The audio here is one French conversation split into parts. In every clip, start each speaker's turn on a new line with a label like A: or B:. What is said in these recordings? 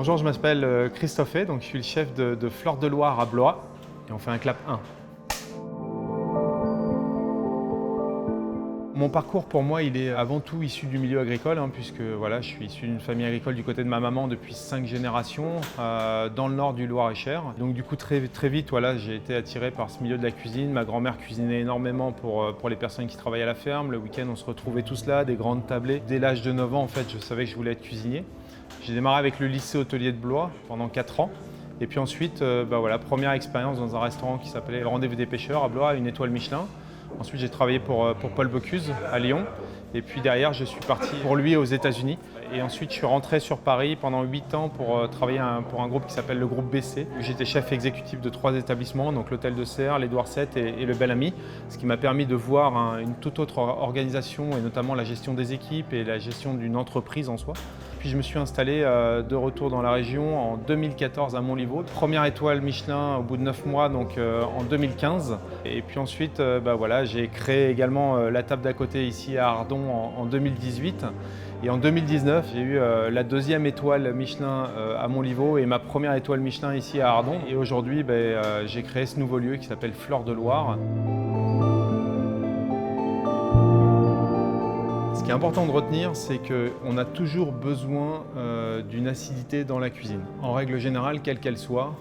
A: Bonjour, je m'appelle Christophe, donc je suis le chef de Fleur de Loire à Blois et on fait un clap 1. Mon parcours pour moi, il est avant tout issu du milieu agricole, puisque voilà, je suis issu d'une famille agricole du côté de ma maman depuis 5 générations dans le nord du Loir-et-Cher. Donc du coup très vite, voilà, j'ai été attiré par ce milieu de la cuisine. Ma grand-mère cuisinait énormément pour les personnes qui travaillaient à la ferme. Le week-end, on se retrouvait tous là, des grandes tablées. Dès l'âge de 9 ans, en fait, je savais que je voulais être cuisinier. J'ai démarré avec le lycée hôtelier de Blois pendant 4 ans. Et puis ensuite, voilà, première expérience dans un restaurant qui s'appelait le Rendez-vous des Pêcheurs à Blois, une étoile Michelin. Ensuite, j'ai travaillé pour Paul Bocuse à Lyon. Et puis derrière, je suis parti pour lui aux États-Unis. Et ensuite, je suis rentré sur Paris pendant 8 ans pour travailler pour un groupe qui s'appelle le groupe BC. J'étais chef exécutif de 3 établissements, donc l'Hôtel de Serres, l'Édouard VII et le Bel Ami, ce qui m'a permis de voir une toute autre organisation et notamment la gestion des équipes et la gestion d'une entreprise en soi. Puis je me suis installé de retour dans la région en 2014 à Montlivaud. Première étoile Michelin au bout de 9 mois, donc en 2015. Et puis ensuite, voilà, j'ai créé également la table d'à côté ici à Ardon en 2018. Et en 2019, j'ai eu la 2e étoile Michelin à Montlivaud et ma première étoile Michelin ici à Ardon. Et aujourd'hui, j'ai créé ce nouveau lieu qui s'appelle Fleur de Loire. Ce qui est important de retenir, c'est qu'on a toujours besoin d'une acidité dans la cuisine. En règle générale, quelle qu'elle soit,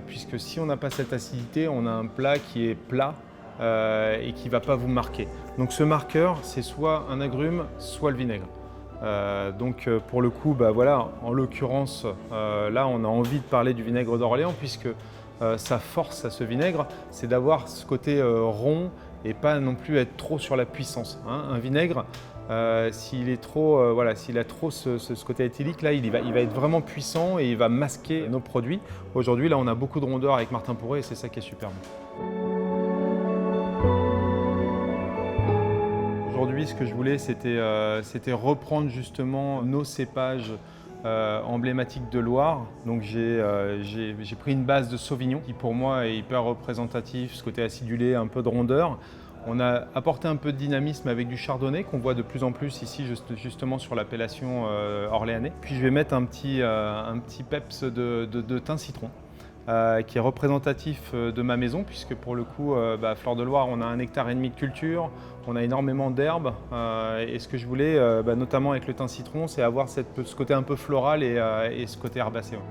A: puisque si on n'a pas cette acidité, on a un plat qui est plat et qui ne va pas vous marquer. Donc ce marqueur, c'est soit un agrume, soit le vinaigre. Donc pour le coup, voilà, en l'occurrence, là on a envie de parler du vinaigre d'Orléans puisque sa force à ce vinaigre, c'est d'avoir ce côté rond et pas non plus être trop sur la puissance. Un vinaigre, s'il est trop, voilà, s'il a trop ce côté éthylique, là, il va être vraiment puissant et il va masquer nos produits. Aujourd'hui, là, on a beaucoup de rondeur avec Martin Pourret et c'est ça qui est superbe. Aujourd'hui, ce que je voulais, c'était reprendre justement nos cépages emblématiques de Loire. Donc j'ai pris une base de Sauvignon qui pour moi est hyper représentatif, ce côté acidulé, un peu de rondeur. On a apporté un peu de dynamisme avec du chardonnay qu'on voit de plus en plus ici justement sur l'appellation orléanais. Puis je vais mettre un petit peps de thym citron. Qui est représentatif de ma maison puisque pour le coup, Fleur de Loire, on a 1,5 hectare de culture, on a énormément d'herbes et ce que je voulais, notamment avec le thym citron, c'est avoir ce côté un peu floral et ce côté herbacé. Ouais.